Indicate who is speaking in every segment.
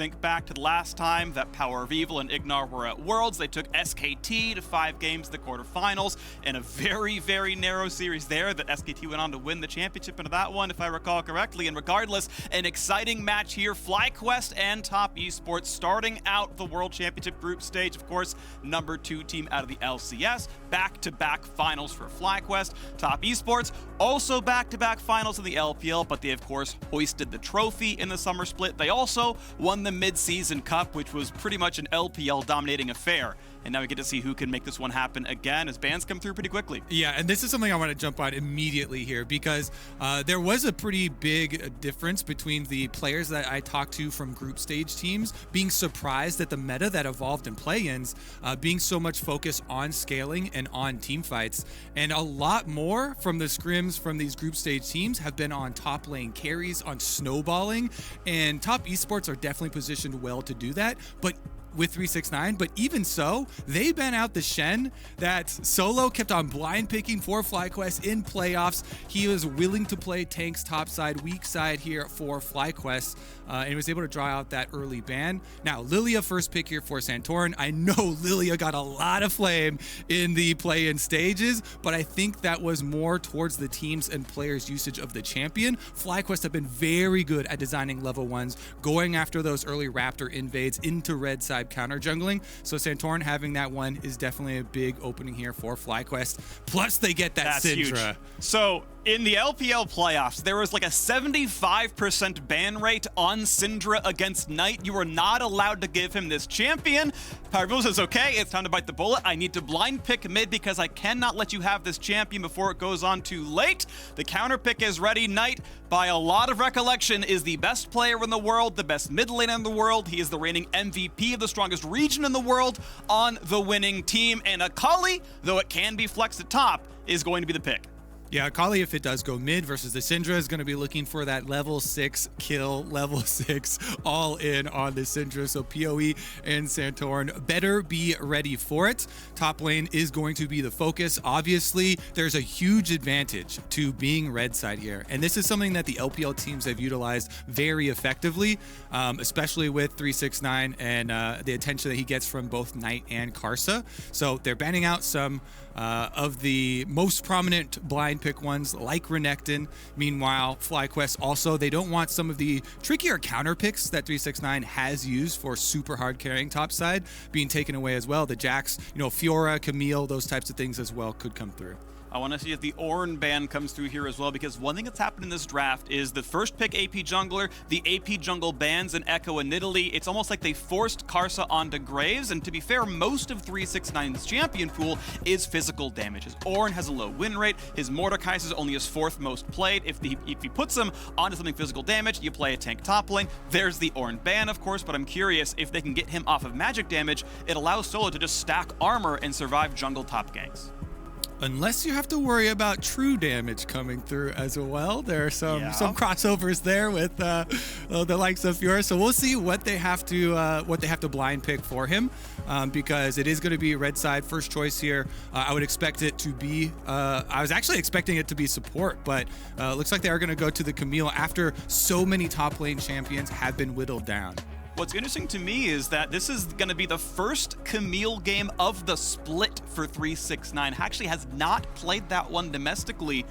Speaker 1: Think back to the last time that Power of Evil and Ignar were at Worlds. They took SKT to 5 games in the quarterfinals in a very, very narrow series there that SKT went on to win the championship into that one, if I recall correctly. And regardless, an exciting match here. FlyQuest and Top Esports starting out the World Championship group stage. Of course, number 2 team out of the LCS. Back-to-back finals for FlyQuest. Top Esports also back-to-back finals in the LPL, but they, of course, hoisted the trophy in the summer split. They also won the Mid-Season Cup, which was pretty much an LPL-dominating affair. And now we get to see who can make this one happen again as bans come through pretty quickly.
Speaker 2: Yeah, and this is something I want to jump on immediately here because there was a pretty big difference between the players that I talked to from group stage teams being surprised at the meta that evolved in play-ins, being so much focus on scaling and on team fights. And a lot more from the scrims from these group stage teams have been on top lane carries, on snowballing, and Top Esports are definitely positioned well to do that. But with 369, but even so, they ban out the Shen that Solo kept on blind picking for FlyQuest in playoffs. He was willing to play tanks top side, weak side here for FlyQuest, and was able to draw out that early ban. Now, Lilia first pick here for Santorin. I know Lilia got a lot of flame in the play-in stages, but I think that was more towards the teams and players' usage of the champion. FlyQuest have been very good at designing level 1s, going after those early Raptor invades into red side counter jungling. So Santorin having that one is definitely a big opening here for FlyQuest. Plus they get that Syndra.
Speaker 1: Huge. So in the LPL playoffs, there was like a 75% ban rate on Syndra against Knight. You were not allowed to give him this champion. Power says, okay, it's time to bite the bullet. I need to blind pick mid because I cannot let you have this champion before it goes on too late. The counter pick is ready. Knight, by a lot of recollection, is the best player in the world, the best mid laner in the world. He is the reigning MVP of the strongest region in the world on the winning team. And Akali, though it can be flexed at top, is going to be the pick.
Speaker 2: Yeah, Akali, if it does go mid versus the Syndra, is going to be looking for that level 6 kill, level 6 all in on the Syndra. So PoE and Santorin better be ready for it. Top lane is going to be the focus. Obviously, there's a huge advantage to being red side here. And this is something that the LPL teams have utilized very effectively, especially with 369 and the attention that he gets from both Knight and Karsa. So they're banning out some of the most prominent blind pick ones like Renekton. Meanwhile, FlyQuest also, they don't want some of the trickier counter picks that 369 has used for super hard carrying topside being taken away as well. The Jax, Fiora, Camille, those types of things as well could come through.
Speaker 1: I want to see if the Ornn ban comes through here as well, because one thing that's happened in this draft is the first pick AP jungler, the AP jungle bans in Echo and Nidalee. It's almost like they forced Karsa onto Graves, and to be fair, most of 369's champion pool is physical damage. His Ornn has a low win rate, his Mordekaiser is only his 4th most played. If he puts him onto something physical damage, you play a tank top lane. There's the Ornn ban, of course, but I'm curious if they can get him off of magic damage. It allows Solo to just stack armor and survive jungle top ganks.
Speaker 2: Unless you have to worry about true damage coming through as well. There are some crossovers there with the likes of Fiora. So we'll see what they have to blind pick for him, because it is going to be red side first choice here. I would expect it to be. I was actually expecting it to be support, but looks like they are going to go to the Camille after so many top lane champions have been whittled down.
Speaker 1: What's interesting to me is that this is going to be the first Camille game of the split for 369. Actually has not played that one domestically,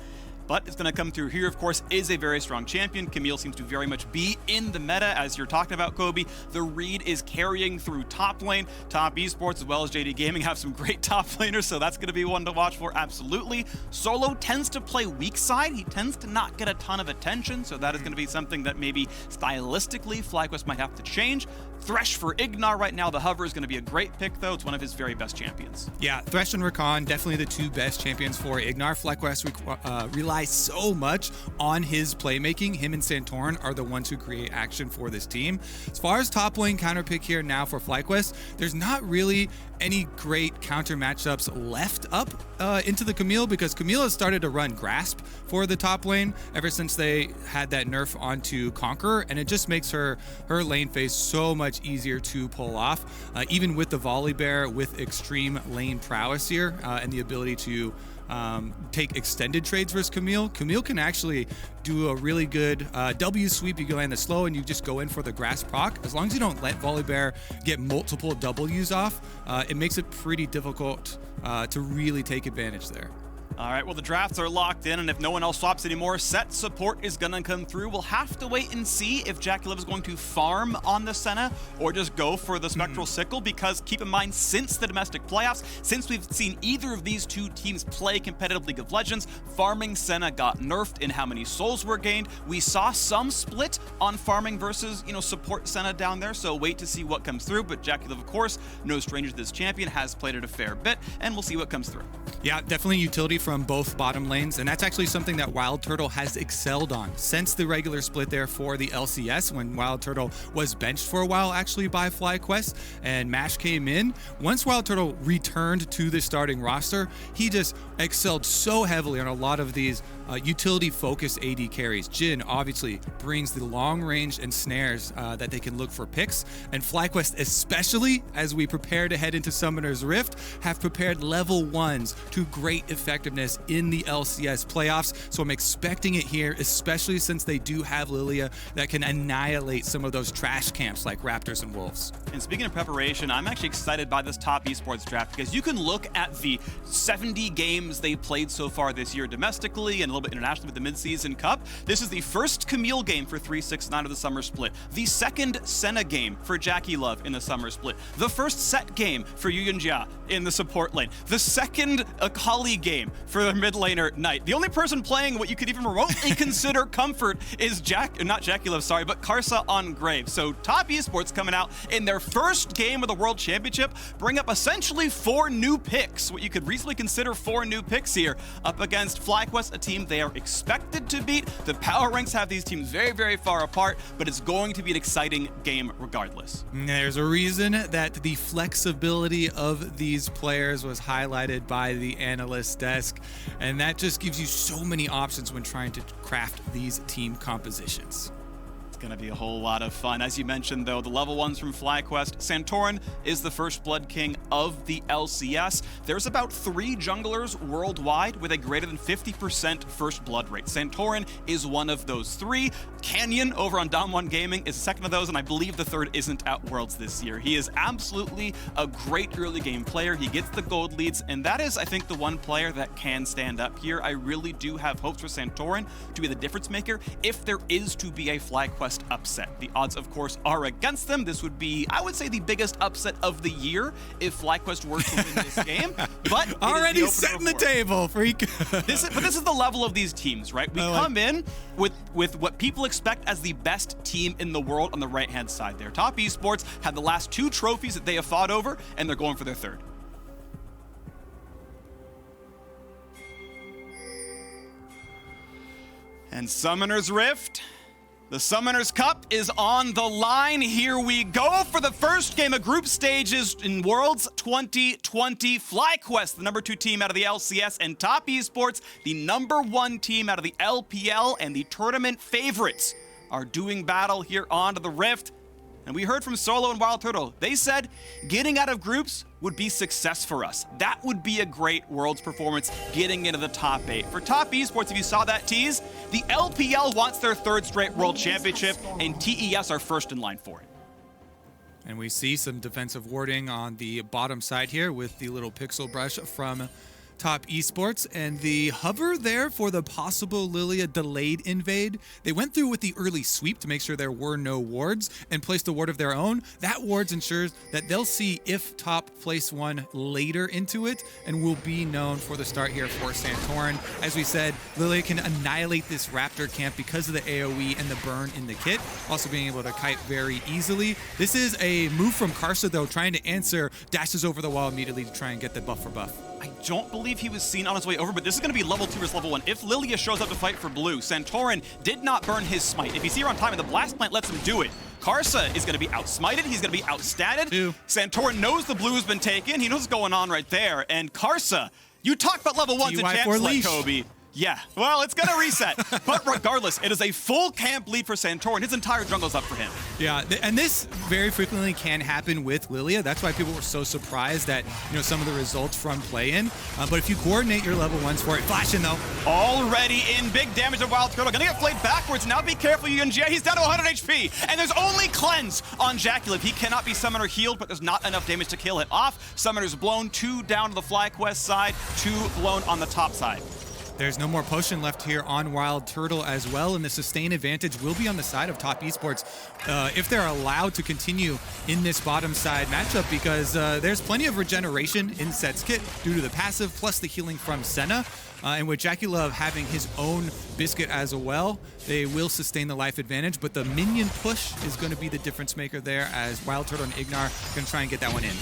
Speaker 1: but it's going to come through here. Of course, is a very strong champion. Camille seems to very much be in the meta, as you're talking about, Kobe. The read is carrying through top lane. Top Esports, as well as JD Gaming, have some great top laners, so that's going to be one to watch for, absolutely. Solo tends to play weak side. He tends to not get a ton of attention, so that is going to be something that maybe stylistically FlyQuest might have to change. Thresh for Ignar right now. The hover is going to be a great pick, though. It's one of his very best champions.
Speaker 2: Yeah, Thresh and Rakan, definitely the 2 best champions for Ignar. FlyQuest relies so much on his playmaking. Him and Santorin are the ones who create action for this team. As far as top lane counter pick here now for FlyQuest, there's not really any great counter matchups left up into the Camille, because Camille has started to run Grasp for the top lane ever since they had that nerf onto Conqueror, and it just makes her lane phase so much easier to pull off, even with the Volley Bear with extreme lane prowess here and the ability to take extended trades versus Camille. Camille can actually do a really good W sweep. You go land the slow and you just go in for the grass proc. As long as you don't let Volibear get multiple Ws off, it makes it pretty difficult to really take advantage there.
Speaker 1: All right, well, the drafts are locked in, and if no one else swaps anymore, set support is going to come through. We'll have to wait and see if JackeyLove is going to farm on the Senna or just go for the Spectral Sickle, because keep in mind, since the domestic playoffs, since we've seen either of these two teams play competitive League of Legends, farming Senna got nerfed in how many souls were gained. We saw some split on farming versus, support Senna down there, so wait to see what comes through. But JackeyLove, of course, no stranger to this champion, has played it a fair bit, and we'll see what comes through.
Speaker 2: Yeah, definitely utility from both bottom lanes, and that's actually something that Wild Turtle has excelled on since the regular split there for the LCS, when Wild Turtle was benched for a while actually by FlyQuest and Mash came in. Once Wild Turtle returned to the starting roster, he just excelled so heavily on a lot of these utility-focused AD carries. Jhin obviously brings the long range and snares that they can look for picks, and FlyQuest, especially as we prepare to head into Summoner's Rift, have prepared level 1s to great effectiveness in the LCS playoffs. So I'm expecting it here, especially since they do have Lilia that can annihilate some of those trash camps like Raptors and Wolves.
Speaker 1: And speaking of preparation, I'm actually excited by this top esports draft, because you can look at the 70 games they played so far this year domestically and a little bit internationally with the mid-season cup. This is the first Camille game for 369 of the summer split, the second Senna game for JackeyLove in the summer split, the first set game for Yuyunjia in the support lane, the second Akali game for the mid laner Knight. The only person playing what you could even remotely consider comfort is not JackeyLove, sorry, but Karsa on Graves. So top esports coming out in their first game of the World Championship bring up essentially 4 new picks, what you could reasonably consider 4 new picks here, up against FlyQuest, a team they are expected to beat. The power ranks have these teams very, very far apart, but it's going to be an exciting game regardless.
Speaker 2: There's a reason that the flexibility of these players was highlighted by the analyst desk, and that just gives you so many options when trying to craft these team compositions.
Speaker 1: Going to be a whole lot of fun. As you mentioned, though, the level 1s from FlyQuest. Santorin is the first Blood King of the LCS. There's about 3 junglers worldwide with a greater than 50% first blood rate. Santorin is one of those 3. Canyon over on Dom 1 Gaming is the second of those, and I believe the third isn't at Worlds this year. He is absolutely a great early game player. He gets the gold leads, and that is, I think, the one player that can stand up here. I really do have hopes for Santorin to be the difference maker if there is to be a FlyQuest upset. The odds, of course, are against them. This would be, I would say, the biggest upset of the year if FlyQuest were to win this game. But
Speaker 2: already setting the table, freak.
Speaker 1: This is the level of these teams, right? We come in with what people expect as the best team in the world on the right-hand side there. Top Esports had the last 2 trophies that they have fought over, and they're going for their third. And Summoner's Rift, the Summoner's Cup is on the line. Here we go for the first game of group stages in Worlds 2020. FlyQuest, the number 2 team out of the LCS, and Top Esports, the number 1 team out of the LPL, and the tournament favorites are doing battle here onto the Rift. And we heard from Solo and Wild Turtle. They said getting out of groups would be success for us. That would be a great Worlds performance, getting into the top 8. For Top Esports, if you saw that tease, the LPL wants their 3rd straight World Championship, and TES are first in line for it.
Speaker 2: And we see some defensive warding on the bottom side here with the little pixel brush from Top Esports, and the hover there for the possible Lilia delayed invade. They went through with the early sweep to make sure there were no wards and placed a ward of their own. That wards ensures that they'll see if Top place 1 later into it, and will be known for the start here for Santorin. As we said, Lilia can annihilate this Raptor camp because of the AoE and the burn in the kit, also being able to kite very easily. This is a move from Karsa, though, trying to answer, dashes over the wall immediately to try and get the buff for buff.
Speaker 1: I don't believe he was seen on his way over, but this is going to be level 2 versus level 1. If Lilia shows up to fight for blue, Santorin did not burn his smite. If he's here on time and the blast plant lets him do it, Karsa is going to be outsmited. He's going to be outstatted. Santorin knows the blue has been taken. He knows what's going on right there. And Karsa, you talk about level 1s in champs like Kobe. Yeah, well, it's gonna reset. But regardless, it is a full camp lead for Santorin. His entire jungle's up for him.
Speaker 2: Yeah, and this very frequently can happen with Lilia. That's why people were so surprised at some of the results from play-in. But if you coordinate your level ones for it, flash in though.
Speaker 1: Already in, big damage to Wild Turtle. Gonna get flayed backwards. Now be careful, UNJ. He's down to 100 HP. And there's only cleanse on Jacqueline. He cannot be summoner healed, but there's not enough damage to kill him off. Summoner's blown, 2 down to the FlyQuest side, 2 blown on the top side.
Speaker 2: There's no more potion left here on Wild Turtle as well, and the sustain advantage will be on the side of Top Esports if they're allowed to continue in this bottom side matchup, because there's plenty of regeneration in Set's kit due to the passive, plus the healing from Senna. And with Jackie Love having his own Biscuit as well, they will sustain the life advantage, but the minion push is going to be the difference maker there, as Wild Turtle and Ignar are going to try and get that one in.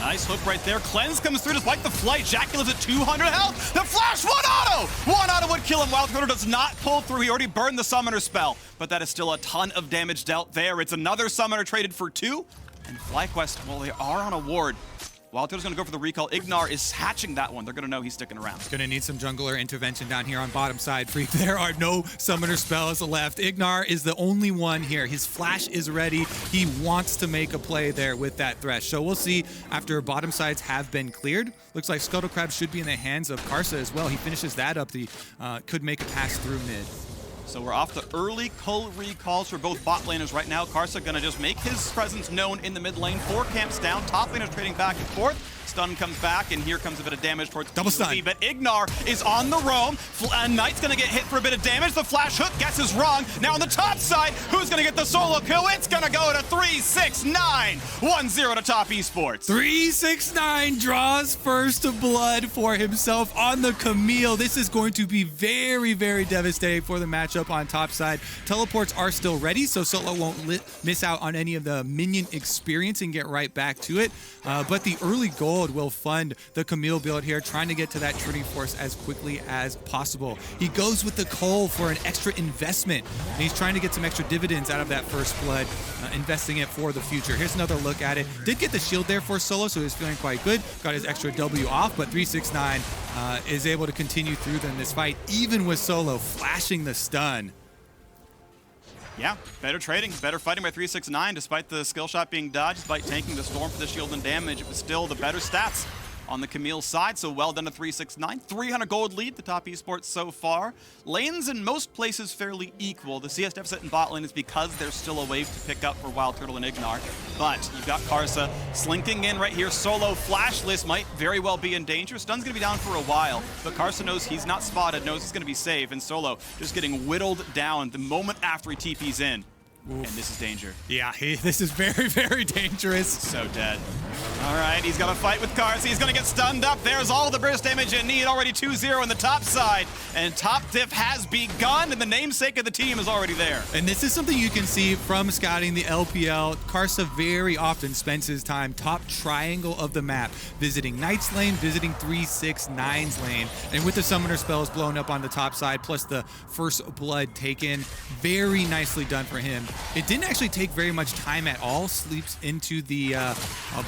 Speaker 1: Nice hook right there. Cleanse comes through despite the flight. Jackie lives at 200 health. The flash, 1 auto! 1 auto would kill him. Wild Turtle does not pull through. He already burned the summoner spell, but that is still a ton of damage dealt there. It's another summoner traded for 2, and FlyQuest, well, they are on a ward. Wild Turtle's gonna go for the recall. Ignar is hatching that one. They're gonna know he's sticking around.
Speaker 2: Gonna need some jungler intervention down here on bottom side. Freak, there are no summoner spells left. Ignar is the only one here. His flash is ready. He wants to make a play there with that Thresh. So we'll see after bottom sides have been cleared. Looks like Scuttle Crab should be in the hands of Karsa as well. He finishes that up. The could make a pass through mid.
Speaker 1: So we're off the early cull recalls for both bot laners right now. Karsa gonna just make his presence known in the mid lane. 4 camps down. Top laners trading back and forth. Stun comes back, and here comes a bit of damage towards
Speaker 2: double stun.
Speaker 1: But Ignar is on the roam. Knight's gonna get hit for a bit of damage. The flash hook guesses wrong. Now on the top side, who's gonna get the solo kill? It's gonna go to 369. 1-0 to Top Esports.
Speaker 2: 369 draws first blood for himself on the Camille. This is going to be very, very devastating for the matchup on top side. Teleports are still ready, so Solo won't miss out on any of the minion experience and get right back to it. But the early gold will fund the Camille build here, trying to get to that Trinity Force as quickly as possible. He goes with the Cole for an extra investment, and he's trying to get some extra dividends out of that first blood, investing it for the future. Here's another look at it. Did get the shield there for Solo, so he's feeling quite good. Got his extra W off, but 369 is able to continue through in this fight, even with Solo flashing the stun.
Speaker 1: Yeah, better trading, better fighting by 369, despite the skill shot being dodged, despite tanking the storm for the shield and damage. It was still the better stats on the Camille side, so well done to 369. 300 gold lead, the Top Esports so far. Lanes in most places fairly equal. The CS deficit in bot lane is because there's still a wave to pick up for Wild Turtle and Ignar. But you've got Karsa slinking in right here. Solo flashless might very well be in danger. Stun's gonna be down for a while, but Karsa knows he's not spotted, knows he's gonna be safe, and Solo just getting whittled down the moment after he TP's in. Oof. And this is danger.
Speaker 2: Yeah, this is very, very dangerous.
Speaker 1: So dead. All right, he's got to fight with Karsa. He's going to get stunned up. There's all the burst damage you need. Already 2-0 in the top side. And top diff has begun, and the namesake of the team is already there.
Speaker 2: And this is something you can see from scouting the LPL. Karsa very often spends his time top triangle of the map, visiting Knight's lane, visiting 369's lane. And with the summoner spells blown up on the top side, plus the first blood taken, very nicely done for him. It didn't actually take very much time at all. Sleeps into the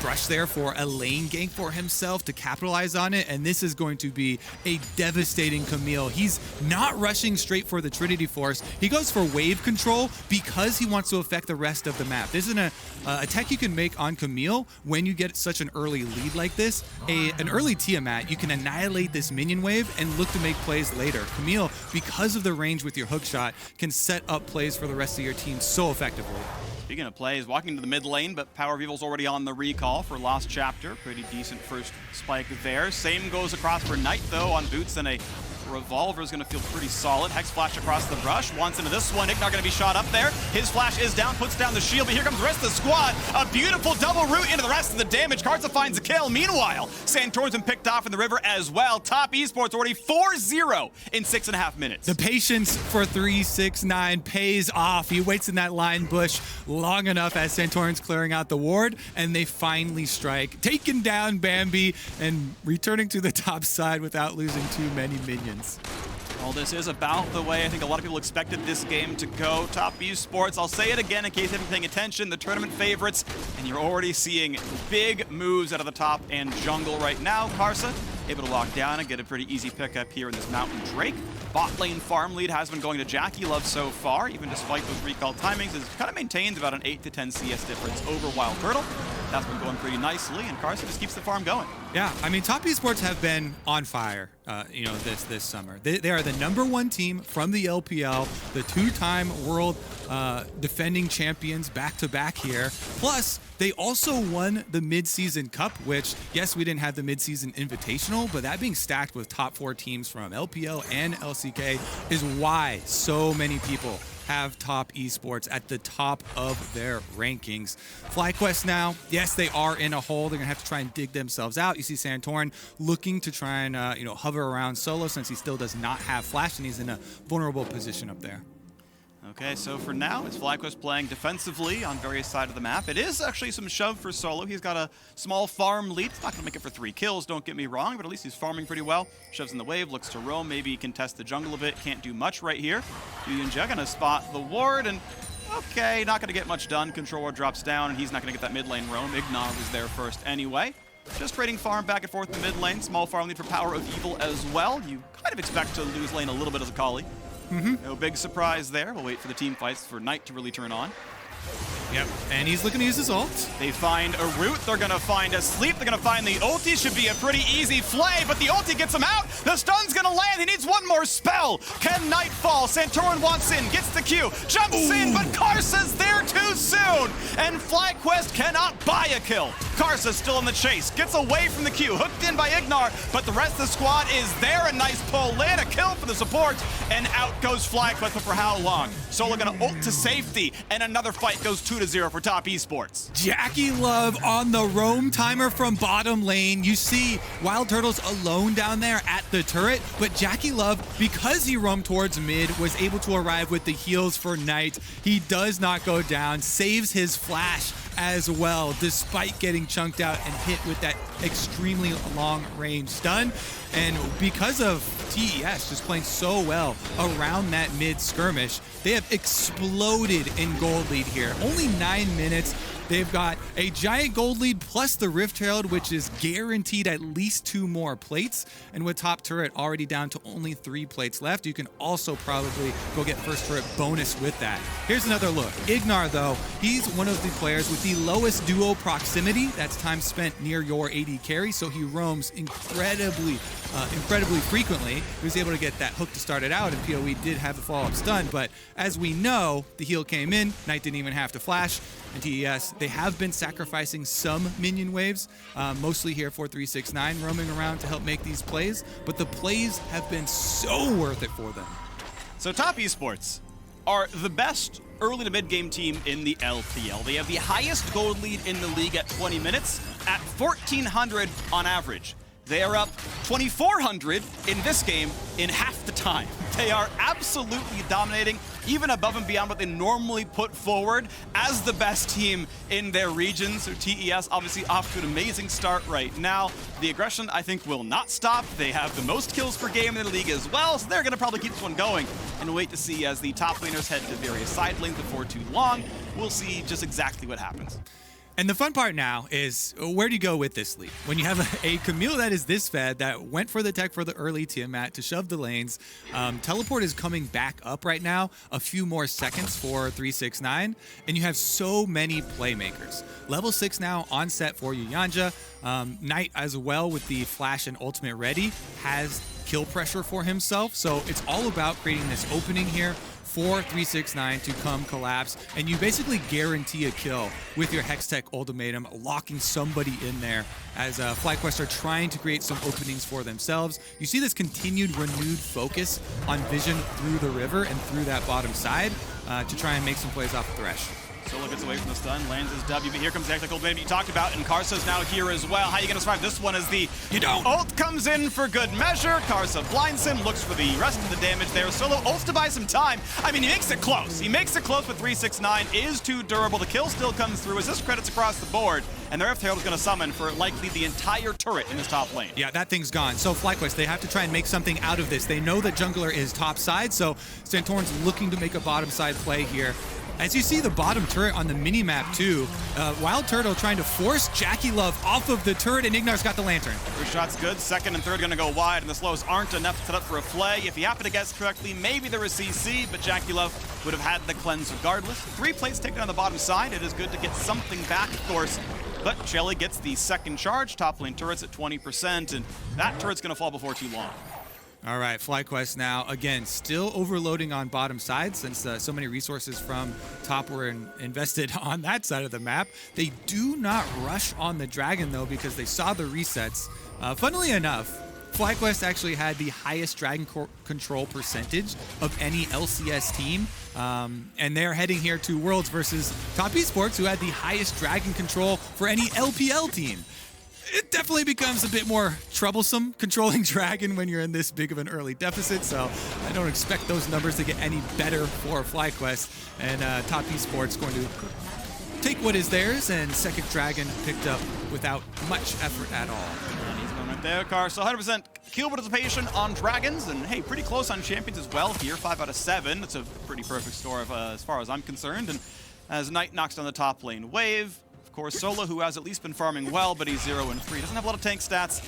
Speaker 2: brush there for a lane gank for himself to capitalize on it, and this is going to be a devastating Camille. He's not rushing straight for the Trinity Force. He goes for wave control because he wants to affect the rest of the map. This isn't a tech you can make on Camille when you get such an early lead like this. An early Tiamat, you can annihilate this minion wave and look to make plays later. Camille, because of the range with your hook shot, can set up plays for the rest of your team so effectively.
Speaker 1: Speaking of plays, walking to the mid lane, but Power of Evil's already on the recall for Lost Chapter. Pretty decent first spike there. Same goes across for Knight, though, on boots, and a Revolver is going to feel pretty solid. Hex flash across the brush. Wants into this one. Ignar going to be shot up there. His flash is down, puts down the shield, but here comes the rest of the squad. A beautiful double root into the rest of the damage. Karsa finds a kill. Meanwhile, Santorin's been picked off in the river as well. Top Esports already 4-0 in 6.5 minutes.
Speaker 2: The patience for 369 pays off. He waits in that line bush long enough as Santorin's clearing out the ward, and they finally strike. Taking down Bambi and returning to the top side without losing too many minions.
Speaker 1: Well, this is about the way I think a lot of people expected this game to go. Top Esports, I'll say it again in case you haven't been paying attention, the tournament favorites, and you're already seeing big moves out of the top and jungle right now. Karsa able to lock down and get a pretty easy pickup here in this Mountain Drake. bot lane farm lead has been going to Jackie Love so far, even despite those recall timings. Has kind of maintained about an 8 to 10 CS difference over Wild Turtle. That's been going pretty nicely, and Carson just keeps the farm going.
Speaker 2: Yeah, I mean, Top Esports have been on fire, this summer. They are the #1 team from the LPL, the 2-time world defending champions back-to-back here. Plus, they also won the Mid-Season Cup, which, yes, we didn't have the Mid-Season Invitational, but that being stacked with top 4 teams from LPL and LCK is why so many people have Top Esports at the top of their rankings. FlyQuest now, yes, they are in a hole. They're going to have to try and dig themselves out. You see Santorin looking to try and, hover around solo since he still does not have Flash, and he's in a vulnerable position up there.
Speaker 1: Okay, so for now, it's FlyQuest playing defensively on various sides of the map. It is actually some shove for Solo. He's got a small farm lead. He's not going to make it for 3 kills, don't get me wrong, but at least he's farming pretty well. Shoves in the wave, looks to roam. Maybe he can test the jungle a bit. Can't do much right here. Yunja going to spot the ward, and okay, not going to get much done. Control ward drops down, and he's not going to get that mid lane roam. Ignar was there first anyway. Just trading farm back and forth in the mid lane. Small farm lead for Power of Evil as well. You kind of expect to lose lane a little bit as a Kali. No big surprise there. We'll wait for the team fights for Knight to really turn on.
Speaker 2: Yep, and he's looking to use his ult.
Speaker 1: They find a root, they're gonna find a sleep, they're gonna find the ulti. Should be a pretty easy flay, but the ulti gets him out. The stun's gonna land, he needs one more spell. Can Knight fall? Santorin wants in, gets the Q, jumps in, but Karsa's there too soon. And FlyQuest cannot buy a kill. Karsa's still in the chase, gets away from the Q, hooked in by Ignar, but the rest of the squad is there. A nice pull, land a kill for the support, and out goes FlyQuest, but for how long? Solo gonna ult to safety, and another fight goes 2-0 for Top Esports.
Speaker 2: Jackie Love on the roam timer from bottom lane. You see Wild Turtle's alone down there at the turret, but Jackie Love, because he roamed towards mid, was able to arrive with the heals for Knight. He does not go down, saves his flash as well, despite getting chunked out and hit with that extremely long-range stun. And because of TES just playing so well around that mid skirmish, they have exploded in gold lead here. Only 9 minutes. They've got a giant gold lead plus the Rift Herald, which is guaranteed at least 2 more plates. And with top turret already down to only 3 plates left, you can also probably go get first turret bonus with that. Here's another look. Ignar, though, he's one of the players with the lowest duo proximity. That's time spent near your AD carry, so he roams incredibly frequently. He was able to get that hook to start it out, and PoE did have the follow-up stun, but as we know, the heal came in, Knight didn't even have to flash, and TES, they have been sacrificing some minion waves, mostly here for 369, roaming around to help make these plays, but the plays have been so worth it for them.
Speaker 1: So Top Esports are the best early to mid-game team in the LPL. They have the highest gold lead in the league at 20 minutes at 1,400 on average. They are up 2,400 in this game in half the time. They are absolutely dominating, even above and beyond what they normally put forward as the best team in their region. So TES obviously off to an amazing start right now. The aggression, I think, will not stop. They have the most kills per game in the league as well, so they're going to probably keep this one going. And wait to see as the top laners head to various side lanes before too long. We'll see just exactly what happens.
Speaker 2: And the fun part now is, where do you go with this lead? When you have a Camille that is this fed, that went for the tech for the early Tiamat to shove the lanes, Teleport is coming back up right now, a few more seconds for 369, and you have so many playmakers. Level 6 now on set for you, Yanja. Knight as well with the flash and ultimate ready has kill pressure for himself, so it's all about creating this opening here for 369 to come collapse, and you basically guarantee a kill with your Hextech ultimatum, locking somebody in there as FlyQuest are trying to create some openings for themselves. You see this continued renewed focus on vision through the river and through that bottom side to try and make some plays off the Thresh.
Speaker 1: Solo gets away from the stun, lands his W, but here comes the technical baby you talked about, and Karsa's now here as well. How are you going to survive this one as the ult comes in for good measure. Karsa blinds him, looks for the rest of the damage there. Solo ults to buy some time. I mean, he makes it close. He makes it close, but 369 is too durable. The kill still comes through. Assist credits across the board, and the Rift Herald is going to summon for likely the entire turret in his top lane.
Speaker 2: Yeah, that thing's gone. So FlyQuest, they have to try and make something out of this. They know that jungler is top side, so Santorin's looking to make a bottom side play here. As you see the bottom turret on the mini-map too, Wild Turtle trying to force Jackie Love off of the turret, and Ignar's got the lantern.
Speaker 1: First shot's good, second and third gonna go wide, and the slows aren't enough to set up for a flay. If he happened to guess correctly, maybe there was CC, but Jackie Love would have had the cleanse regardless. 3 plates taken on the bottom side. It is good to get something back, of course. But Shelly gets the second charge, top lane turret's at 20%, and that turret's gonna fall before too long.
Speaker 2: All right, FlyQuest now, again, still overloading on bottom side since so many resources from top were invested on that side of the map. They do not rush on the Dragon, though, because they saw the resets. Funnily enough, FlyQuest actually had the highest Dragon control percentage of any LCS team. And they're heading here to Worlds versus Top Esports, who had the highest Dragon control for any LPL team. It definitely becomes a bit more troublesome controlling Dragon when you're in this big of an early deficit, so I don't expect those numbers to get any better for FlyQuest. And Top Esports going to take what is theirs, and second Dragon picked up without much effort at all.
Speaker 1: And he's going right there, Car. So 100% kill participation on Dragons, and hey, pretty close on Champions as well here, 5 out of 7. That's a pretty perfect score as far as I'm concerned. And as Knight knocks down the top lane wave, of course, Solo, who has at least been farming well, but he's 0 and 3. Doesn't have a lot of tank stats.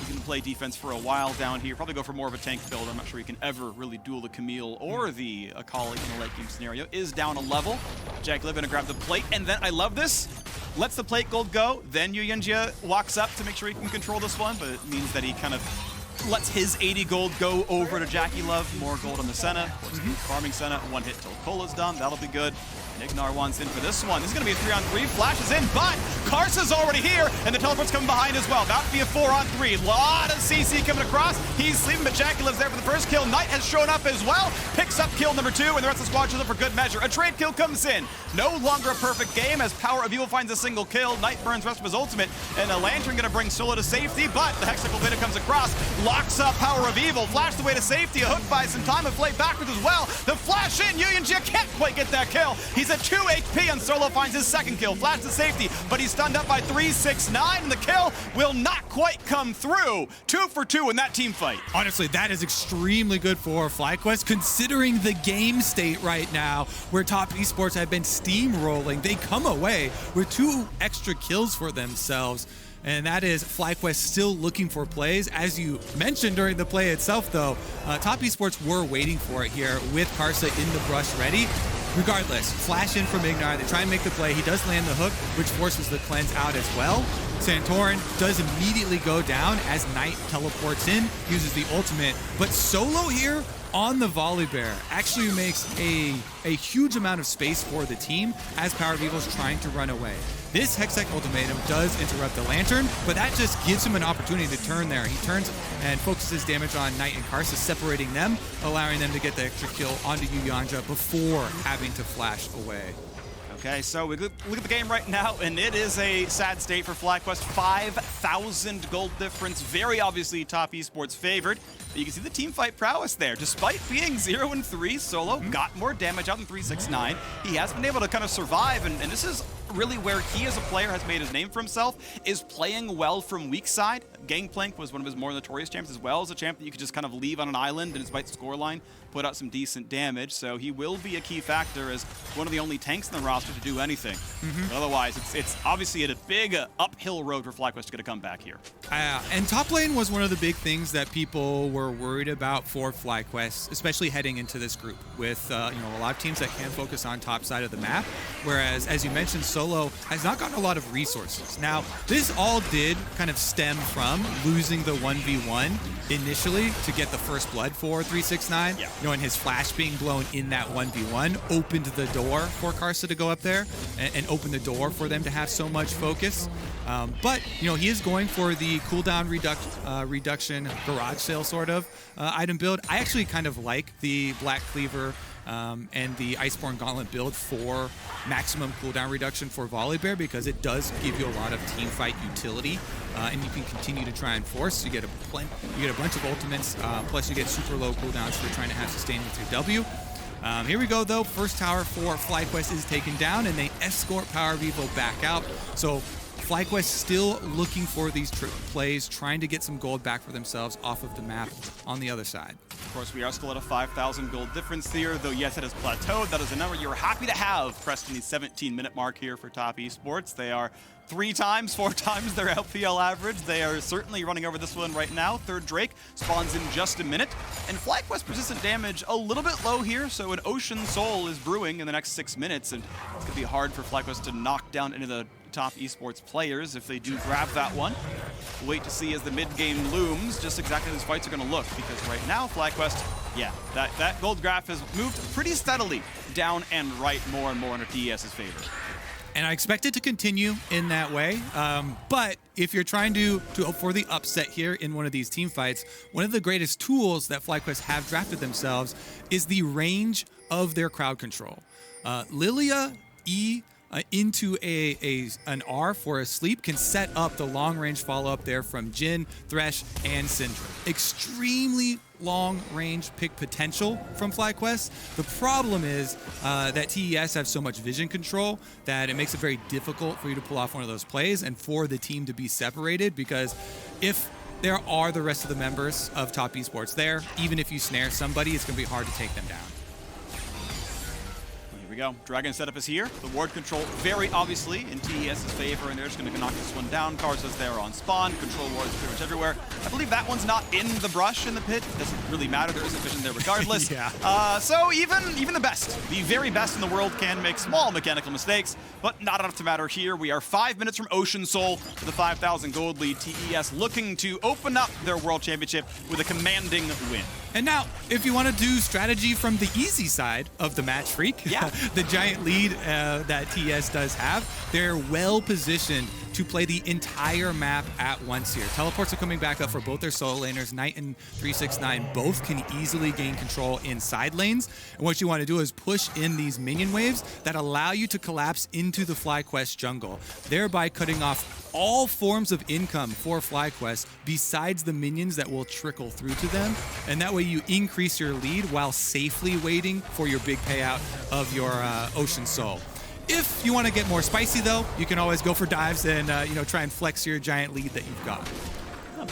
Speaker 1: He can play defense for a while down here. Probably go for more of a tank build. I'm not sure he can ever really duel the Camille or the Akali in a late game scenario. Is down a level. Jackie Love gonna grab the plate, and then I love this. Lets the plate gold go. Then Yuyanjia walks up to make sure he can control this one, but it means that he kind of lets his 80 gold go over to Jackie Love. More gold on the Senna. Farming Senna. One hit till Cola's done. That'll be good. And Ignar wants in for this one. This is going to be a 3-on-3. Flash is in, but Karsa's already here, and the teleport's coming behind as well. About to be a 4-on-3. Lot of CC coming across. He's sleeping, but Jackie Love's there for the first kill. Knight has shown up as well. Picks up kill number 2, and the rest of the squad shows up for good measure. A trade kill comes in. No longer a perfect game as Power of Evil finds a single kill. Knight burns the rest of his ultimate, and a Lantern going to bring Solo to safety, but the Hexacle Beta comes across, locks up Power of Evil, flashed away to safety. A hook buys some time, a play backwards as well. The flash in, Yuyanjia can't quite get that kill. He's at 2 HP, and Solo finds his second kill. Flash to safety, but he's stunned up by 369, and the kill will not quite come through. 2 for 2 in that team fight.
Speaker 2: Honestly, that is extremely good for FlyQuest, considering the game state right now, where Top Esports have been steamrolling. They come away with 2 extra kills for themselves. And that is FlyQuest still looking for plays. As you mentioned during the play itself, though, Top Esports were waiting for it here with Karsa in the brush ready. Regardless, flash in from Ignar. They try and make the play. He does land the hook, which forces the cleanse out as well. Santorin does immediately go down as Knight teleports in, uses the ultimate. But Solo here on the Volibear actually makes a huge amount of space for the team as Power of Evil is trying to run away. This Hextech Ultimatum does interrupt the Lantern, but that just gives him an opportunity to turn there. He turns and focuses damage on Knight and Karsa, separating them, allowing them to get the extra kill onto Yuyanjia before having to flash away.
Speaker 1: Okay, so we look at the game right now, and it is a sad state for FlyQuest. 5,000 gold difference, very obviously Top Esports favored. But you can see the team fight prowess there. Despite being 0 and 3, Solo got more damage out than 369. He has been able to kind of survive, and this is really where he as a player has made his name for himself, is playing well from weak side. Gangplank was one of his more notorious champs, as well as a champ that you could just kind of leave on an island and despite scoreline, put out some decent damage. So he will be a key factor as one of the only tanks in the roster to do anything. Otherwise, it's obviously a big uphill road for FlyQuest to get a comeback here.
Speaker 2: And top lane was one of the big things that people were worried about for FlyQuest, especially heading into this group with a lot of teams that can focus on top side of the map. Whereas, as you mentioned, Solo has not gotten a lot of resources. Now, this all did kind of stem from losing the 1v1 initially to get the first blood for 369.
Speaker 1: Yeah.
Speaker 2: And his flash being blown in that 1v1 opened the door for Karsa to go up there and open the door for them to have so much focus. But he is going for the cooldown reduction garage sale sort of item build. I actually kind of like the Black Cleaver and the Iceborne Gauntlet build for maximum cooldown reduction for Volibear, because it does give you a lot of team fight utility, and you can continue to try and force. You get a bunch of ultimates, plus you get super low cooldowns for trying to have sustain with your W. Here we go, though. First tower for FlyQuest is taken down, and they escort Power of Evil back out. So FlyQuest still looking for these plays, trying to get some gold back for themselves off of the map on the other side.
Speaker 1: Of course, we are still at a 5,000 gold difference here, though yes, it has plateaued. That is a number you're happy to have, cresting the 17-minute mark here for Top Esports. They are 4 times their LPL average. They are certainly running over this one right now. Third Drake spawns in just a minute. And FlyQuest persistent damage a little bit low here, so an Ocean Soul is brewing in the next 6 minutes, and it's going to be hard for FlyQuest to knock down any of the Top Esports players if they do grab that one. We'll wait to see as the mid-game looms just exactly how these fights are going to look, because right now FlyQuest, yeah, that gold graph has moved pretty steadily down and right more and more into TES's favor.
Speaker 2: And I expect it to continue in that way. But if you're trying to hope for the upset here in one of these team fights, one of the greatest tools that FlyQuest have drafted themselves is the range of their crowd control. Lilia E into an R for a sleep can set up the long-range follow-up there from Jhin, Thresh, and Syndra. Extremely long-range pick potential from FlyQuest. The problem is that TES have so much vision control that it makes it very difficult for you to pull off one of those plays and for the team to be separated, because if there are the rest of the members of Top Esports there, even if you snare somebody, it's going to be hard to take them down.
Speaker 1: Go. Dragon setup is here. The ward control very obviously in TES's favor, and they're just going to knock this one down. Karsa's there on spawn. Control wards pretty much everywhere. I believe that one's not in the brush in the pit. It doesn't really matter. There isn't vision there regardless.
Speaker 2: Yeah.
Speaker 1: So even the best, the very best in the world can make small mechanical mistakes, but not enough to matter here. We are 5 minutes from Ocean Soul to the 5,000 gold lead. TES looking to open up their world championship with a commanding win.
Speaker 2: And now, if you want to do strategy from the easy side of the match, Freak,
Speaker 1: yeah.
Speaker 2: The giant lead that TES does have, they're well positioned to play the entire map at once here. Teleports are coming back up for both their solo laners. Knight and 369 both can easily gain control in side lanes. And what you want to do is push in these minion waves that allow you to collapse into the FlyQuest jungle, thereby cutting off all forms of income for FlyQuest besides the minions that will trickle through to them. And that way you increase your lead while safely waiting for your big payout of your Ocean Soul. If you want to get more spicy, though, you can always go for dives and try and flex your giant lead that you've got.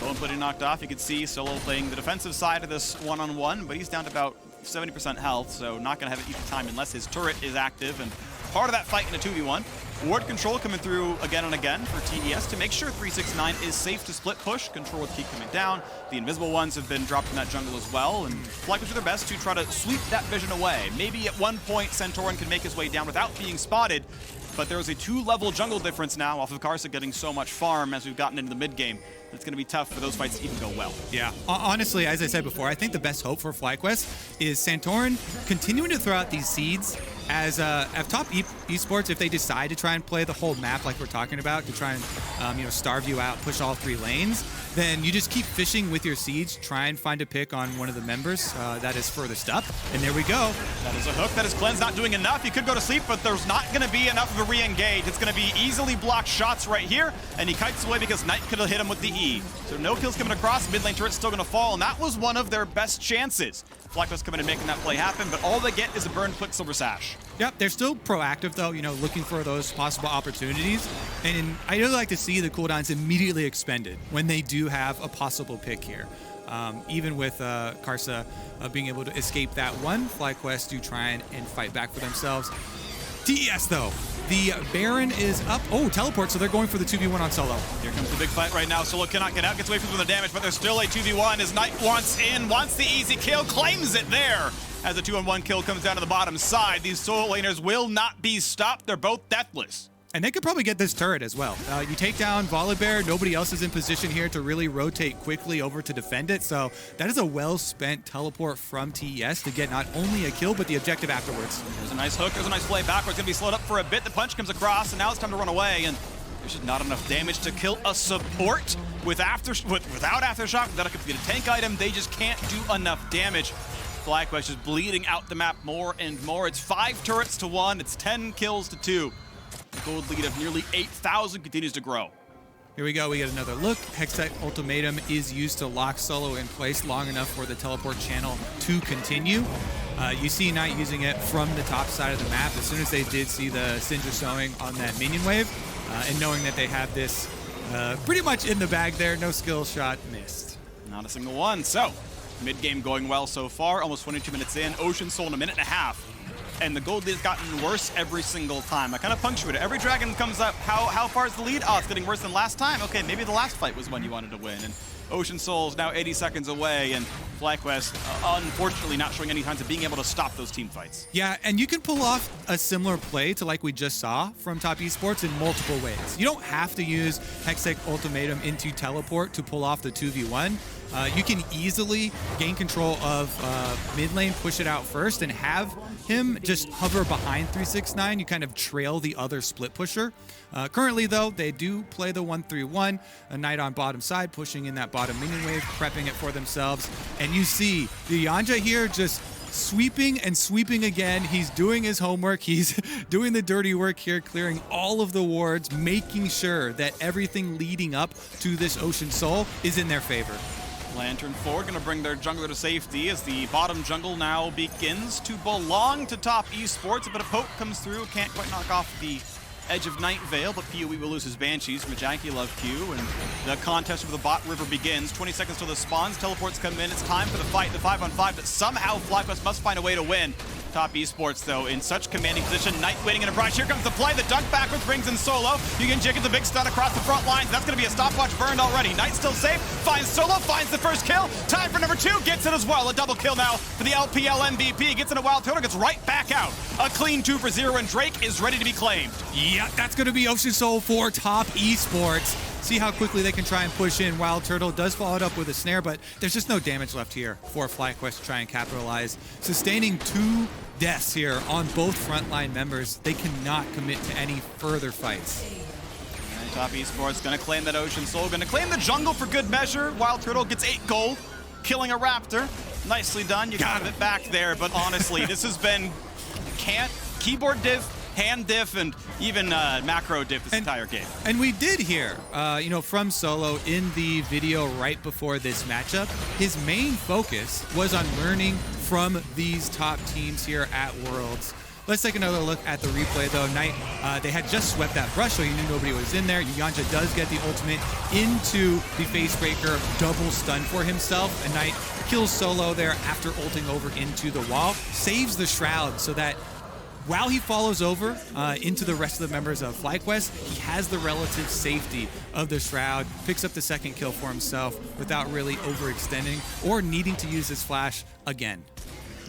Speaker 1: Bone Plating knocked off. You can see Solo playing the defensive side of this one-on-one, but he's down to about 70% health, so not going to have it easy time unless his turret is active. And part of that fight in a 2v1. Ward control coming through again and again for TES to make sure 369 is safe to split push. Control would keep coming down. The invisible ones have been dropped in that jungle as well, and FlyQuest do their best to try to sweep that vision away. Maybe at one point Santorin can make his way down without being spotted, but there's a 2-level jungle difference now off of Karsa getting so much farm as we've gotten into the mid-game. It's going to be tough for those fights to even go well.
Speaker 2: Yeah, honestly, as I said before, I think the best hope for FlyQuest is Santorin continuing to throw out these seeds as at Top Esports. If they decide to try and play the whole map like we're talking about, to try and starve you out, push all 3 lanes, then you just keep fishing with your seeds, try and find a pick on one of the members that is furthest up, and there we go.
Speaker 1: That is a hook. That is Cleanse not doing enough. He could go to sleep, but there's not going to be enough of a re-engage. It's going to be easily blocked shots right here, and he kites away because Knight could have hit him with the E. So no kills coming across. Mid lane turret's still going to fall, and that was one of their best chances. FlyQuest coming and making that play happen, but all they get is a burned Quicksilver Sash.
Speaker 2: Yep, they're still proactive though, looking for those possible opportunities. And I really like to see the cooldowns immediately expended when they do have a possible pick here. Even with Karsa being able to escape that one, FlyQuest do try and fight back for themselves. TES though, the Baron is up. Oh, teleport, so they're going for the 2v1 on Solo.
Speaker 1: Here comes the big fight right now. Solo cannot get out, gets away from the damage, but there's still a 2v1 as Knight wants the easy kill, claims it there. As a 2-on-1 kill comes down to the bottom side, these solo laners will not be stopped. They're both deathless.
Speaker 2: And they could probably get this turret as well. You take down Volibear, nobody else is in position here to really rotate quickly over to defend it. So that is a well-spent teleport from TES to get not only a kill, but the objective afterwards.
Speaker 1: There's a nice hook, there's a nice play backwards. Gonna be slowed up for a bit. The punch comes across, and now it's time to run away. And there's just not enough damage to kill a support without Aftershock, without a completed tank item. They just can't do enough damage. FlyQuest is bleeding out the map more and more. It's 5 turrets to 1. It's 10 kills to 2. The gold lead of nearly 8,000 continues to grow.
Speaker 2: Here we go. We get another look. Hextech Ultimatum is used to lock Solo in place long enough for the teleport channel to continue. You see Knight using it from the top side of the map. As soon as they did see the Syndra sowing on that minion wave, and knowing that they have this pretty much in the bag there. No skill shot missed.
Speaker 1: Not a single one. So, mid-game going well so far. Almost 22 minutes in. Ocean Soul in a minute and a half. And the gold lead has gotten worse every single time. I kind of punctuate it. Every dragon comes up. How far is the lead? Oh, it's getting worse than last time. Okay, maybe the last fight was when you wanted to win. And Ocean Soul is now 80 seconds away, and FlyQuest, unfortunately, not showing any signs of being able to stop those team fights.
Speaker 2: Yeah, and you can pull off a similar play to like we just saw from Top Esports in multiple ways. You don't have to use Hextech Ultimatum into Teleport to pull off the 2v1. You can easily gain control of mid lane, push it out first, and have him just hover behind 369. You kind of trail the other split pusher. Currently, though, they do play the 1-3-1. A Knight on bottom side, pushing in that bottom minion wave, prepping it for themselves. And you see the Yanja here just sweeping and sweeping again. He's doing his homework. He's doing the dirty work here, clearing all of the wards, making sure that everything leading up to this Ocean Soul is in their favor.
Speaker 1: Lantern forward, going to bring their jungler to safety as the bottom jungle now begins to belong to Top Esports. A bit of poke comes through, can't quite knock off the edge of Night Veil, but PoE will lose his Banshees from a janky love Q, and the contest of the bot river begins. 20 seconds till the spawns, teleports come in, it's time for the fight, the 5-on-5, but somehow FlyQuest must find a way to win. Top Esports, though, in such commanding position. Knight waiting in a brush. Here comes the play. The dunk backwards brings in Solo. You can jig it the big stun across the front lines. That's going to be a stopwatch burned already. Knight still safe. Finds Solo. Finds the first kill. Time for number 2. Gets it as well. A double kill now for the LPL MVP. Gets in a wild turtle. Gets right back out. A clean 2 for 0, and Drake is ready to be claimed.
Speaker 2: Yeah, that's going to be Ocean Soul for Top Esports. See how quickly they can try and push in. Wild Turtle does follow it up with a snare, but there's just no damage left here for FlyQuest to try and capitalize. Sustaining 2 deaths here on both frontline members. They cannot commit to any further fights.
Speaker 1: And Top Esports going to claim that Ocean Soul, going to claim the jungle for good measure. Wild Turtle gets 8 gold, killing a Raptor. Nicely done. You got it back there, but honestly, this has been keyboard diff, hand diff, and even macro diff this entire game.
Speaker 2: And we did hear, from Solo in the video right before this matchup, his main focus was on learning from these top teams here at Worlds. Let's take another look at the replay, though. Knight, they had just swept that brush, so you knew nobody was in there. Yanja does get the ultimate into the Facebreaker, double stun for himself. And Knight kills Solo there after ulting over into the wall, saves the Shroud so that while he follows over into the rest of the members of FlyQuest, he has the relative safety of the Shroud, picks up the second kill for himself without really overextending or needing to use his flash again.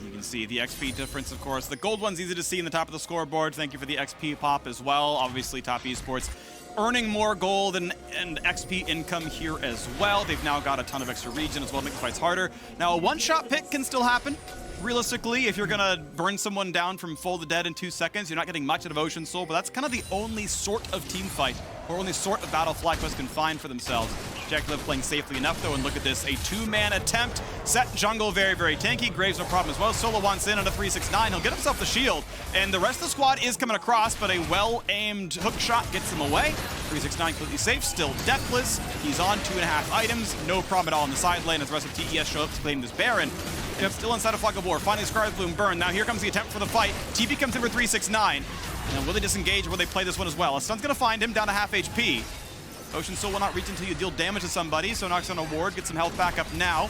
Speaker 1: You can see the XP difference, of course. The gold one's easy to see in the top of the scoreboard. Thank you for the XP pop as well. Obviously, Top Esports earning more gold and XP income here as well. They've now got a ton of extra regen as well to make the fights harder. Now, a one-shot pick can still happen. Realistically, if you're going to burn someone down from full to dead in 2 seconds, you're not getting much out of Ocean Soul, but that's kind of the only sort of team fight or only sort of battle FlyQuest can find for themselves. Jackliv playing safely enough, though, and look at this. A 2-man attempt. Set jungle very, very tanky. Graves no problem as well. Solo wants in on a 369. He'll get himself the shield, and the rest of the squad is coming across, but a well-aimed hook shot gets him away. 369 completely safe, still deathless. He's on 2.5 items. No problem at all in the side lane as the rest of TES show up to claim this Baron. Still inside a Flag of War. Finally, Scarlet Bloom burn. Now here comes the attempt for the fight. TP comes in for 369. And will they disengage or will they play this one as well? A stun's going to find him down to half HP. Ocean Soul will not reach until you deal damage to somebody, so knocks on a ward, gets some health back up now.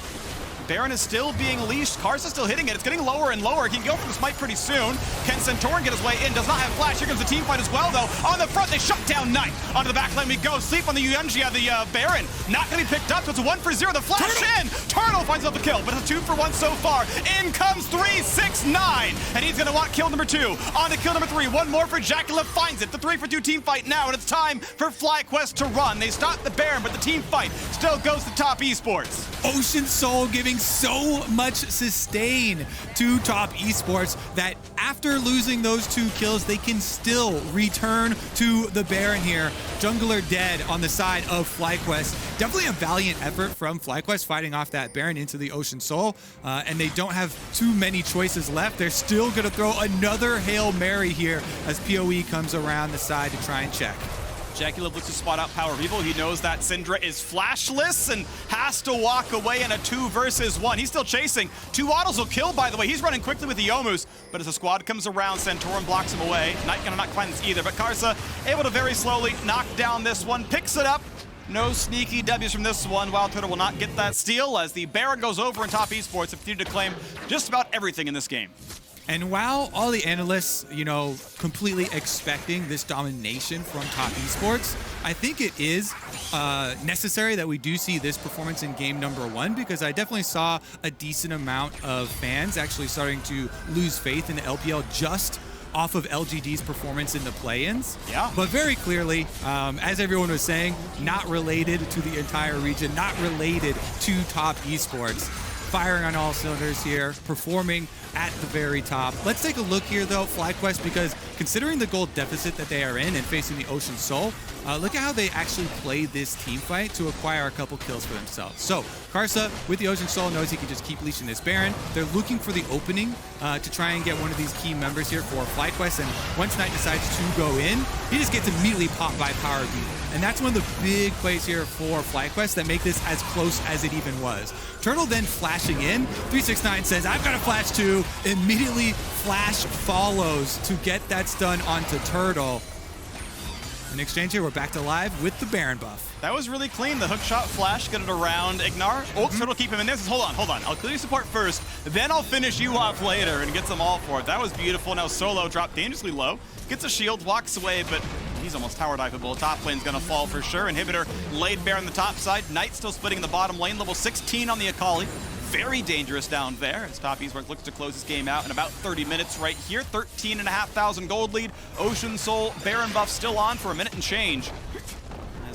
Speaker 1: Baron is still being leashed. Karsa's still hitting it. It's getting lower and lower. He can go for the smite pretty soon. Can Centaurn get his way in? Does not have flash. Here comes the team fight as well, though. On the front, they shut down Knight. Onto the back lane we go. Sleep on the Yuanjia, the Baron. Not going to be picked up, so it's a 1 for 0. The flash in. Turtle finds out the kill, but it's a 2 for 1 so far. In comes 369, and he's going to want kill number 2. On to kill number 3. One more for Jackala. Finds it. The 3 for 2 team fight now, and it's time for FlyQuest to run. They stop the Baron, but the team fight still goes to Top Esports.
Speaker 2: Ocean Soul giving so much sustain to Top Esports that after losing those 2 kills, they can still return to the Baron here. Jungler dead on the side of FlyQuest. Definitely a valiant effort from FlyQuest fighting off that Baron into the Ocean Soul, and they don't have too many choices left. They're still going to throw another Hail Mary here as PoE comes around the side to try and check.
Speaker 1: Jacula looks to spot out Power of Evil. He knows that Syndra is flashless and has to walk away in a 2 versus 1. He's still chasing. 2 autos will kill, by the way. He's running quickly with the Yomus, but as the squad comes around, Santorin blocks him away. Knight gonna not find this either, but Karsa able to very slowly knock down this one, picks it up. No sneaky W's from this one. Wild Turtle will not get that steal as the Baron goes over in top esports and continue to claim just about everything in this game.
Speaker 2: And while all the analysts, completely expecting this domination from top esports, I think it is necessary that we do see this performance in game number 1, because I definitely saw a decent amount of fans actually starting to lose faith in the LPL just off of LGD's performance in the play-ins.
Speaker 1: Yeah.
Speaker 2: But very clearly, as everyone was saying, not related to the entire region, not related to top esports. Firing on all cylinders here, performing at the very top. Let's take a look here, though, FlyQuest, because considering the gold deficit that they are in and facing the Ocean Soul, look at how they actually play this team fight to acquire a couple kills for themselves. So Karsa, with the Ocean Soul, knows he can just keep leashing this Baron. They're looking for the opening to try and get one of these key members here for FlyQuest, and once Knight decides to go in, he just gets immediately popped by Power Beat. And that's one of the big plays here for FlyQuest that make this as close as it even was. Turtle then flashing in. 369 says, I've got a flash too. Immediately flash follows to get that stun onto Turtle. In exchange here, we're back to live with the Baron buff.
Speaker 1: That was really clean. The hookshot flash, get it around Ignar. Oh, Turtle keep him in there. Says, hold on. I'll clear you support first, then I'll finish you off later, and gets them all for it. That was beautiful. Now Solo dropped dangerously low. Gets a shield, walks away, but he's almost tower diveable. Top lane's gonna fall for sure. Inhibitor laid bare on the top side. Knight still splitting in the bottom lane. Level 16 on the Akali. Very dangerous down there as Top Esports looks to close this game out in about 30 minutes right here. 13,500 gold lead. Ocean Soul, Baron buff still on for a minute and change.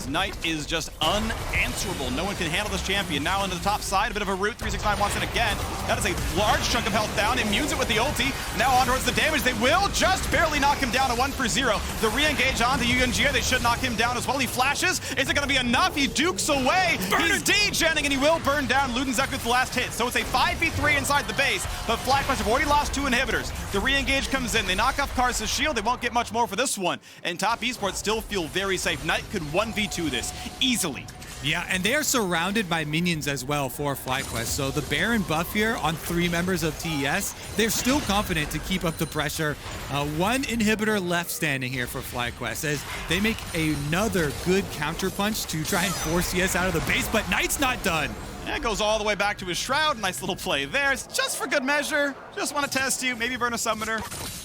Speaker 1: Knight is just unanswerable. No one can handle this champion. Now into the top side, a bit of a root. 369 wants it again. That is a large chunk of health down. Immunes it with the ulti. Now on towards the damage. They will just barely knock him down to 1 for 0. The re-engage on to Yugenjia. They should knock him down as well. He flashes. Is it going to be enough? He dukes away. He's degenning and he will burn down Ludenzek with the last hit. So it's a 5v3 inside the base. But FlyQuest have already lost 2 inhibitors. The re-engage comes in. They knock off Karsa's shield. They won't get much more for this one. And Top Esports still feel very safe. Knight could 1v2 this easily.
Speaker 2: Yeah, and they are surrounded by minions as well for FlyQuest. So the Baron buff here on 3 members of TES, they're still confident to keep up the pressure. 1 inhibitor left standing here for FlyQuest as they make another good counter punch to try and force TES out of the base, but Knight's not done.
Speaker 1: Yeah, it goes all the way back to his Shroud. Nice little play there. It's just for good measure. Just want to test you. Maybe burn a Summoner.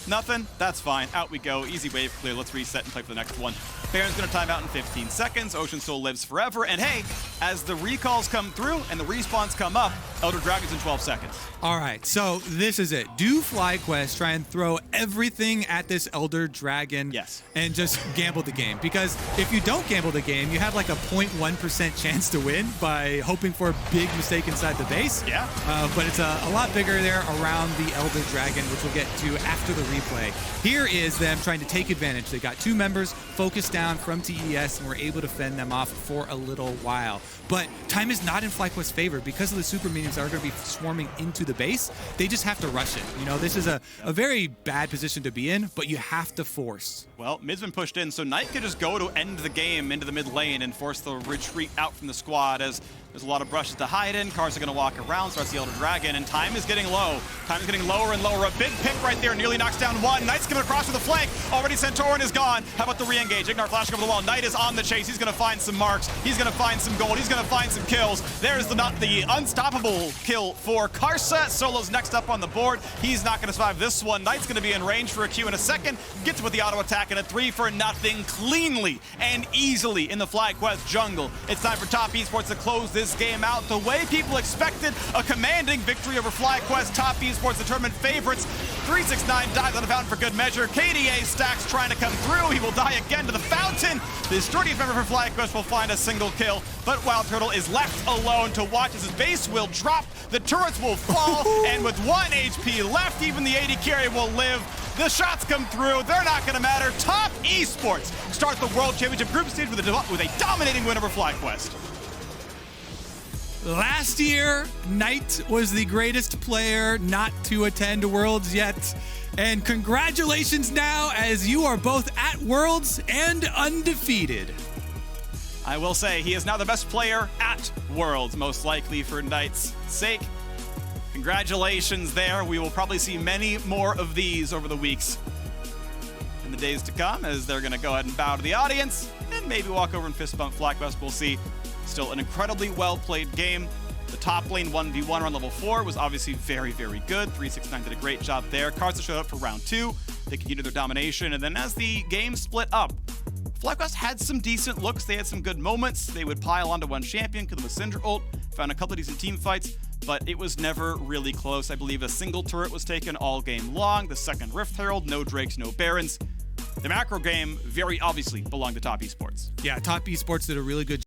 Speaker 1: Nothing? That's fine. Out we go. Easy wave clear. Let's reset and play for the next one. Baron's going to time out in 15 seconds. Ocean Soul lives forever. And hey, as the recalls come through and the respawns come up, Elder Dragon's in 12 seconds.
Speaker 2: All right, so this is it. Do FlyQuest try and throw everything at this Elder Dragon?
Speaker 1: Yes.
Speaker 2: And just gamble the game? Because if you don't gamble the game, you have like a 0.1% chance to win by hoping for a big mistake inside the base.
Speaker 1: Yeah.
Speaker 2: But it's a lot bigger there around the Elder Dragon, which we'll get to after the replay. Here is them trying to take advantage. They got 2 members focused down from TES and were able to fend them off for a little while. But time is not in FlyQuest's favor because of the super minions that are going to be swarming into the base. They just have to rush it. This is a very bad position to be in, but you have to force.
Speaker 1: Well, mid's been pushed in, so Knight could just go to end the game into the mid lane and force the retreat out from the squad as there's a lot of brushes to hide in. Cars are going to walk around, starts the Elder Dragon, and time is getting low. Time is getting lower and lower. A big pick right there, nearly knocks down 1. Knight's coming across with the flank. Already Santorin is gone. How about the re-engage? Ignar flashing over the wall. Knight is on the chase. He's going to find some marks. He's going to find some gold. He's going to find some kills. There's the unstoppable kill for Karsa. Solo's next up on the board. He's not going to survive this one. Knight's going to be in range for a Q in a second. Gets with the auto attack and a 3-for-0 cleanly and easily in the FlyQuest jungle. It's time for Top Esports to close this game out the way people expected. A commanding victory over FlyQuest. Top Esports determined favorites. 369 dives on the fountain for good measure. KDA stacks trying to come through. He will die again to the fountain. The 30th member for FlyQuest will find a single kill, but Wild Turtle is left alone to watch as his base will drop, the turrets will fall, and with 1 HP left, even the 80 carry will live. The shots come through. They're not going to matter. Top Esports start the World Championship group stage with a dominating win over FlyQuest.
Speaker 2: Last year, Knight was the greatest player not to attend Worlds yet. And congratulations now, as you are both at Worlds and undefeated.
Speaker 1: I will say, he is now the best player at Worlds, most likely for Knight's sake. Congratulations there. We will probably see many more of these over the weeks in the days to come, as they're going to go ahead and bow to the audience and maybe walk over and fist bump FlyQuest. We'll see. Still an incredibly well-played game. The top lane 1v1 around level 4 was obviously very, very good. 369 did a great job there. Cards showed up for round 2. They continued their domination, and then as the game split up, FlyQuest had some decent looks. They had some good moments. They would pile onto one champion, kill them with Syndra ult, found a couple of decent team fights, but it was never really close. I believe a single turret was taken all game long. The second Rift Herald, no Drakes, no Barons. The macro game very obviously belonged to Top Esports.
Speaker 2: Yeah, Top Esports did a really good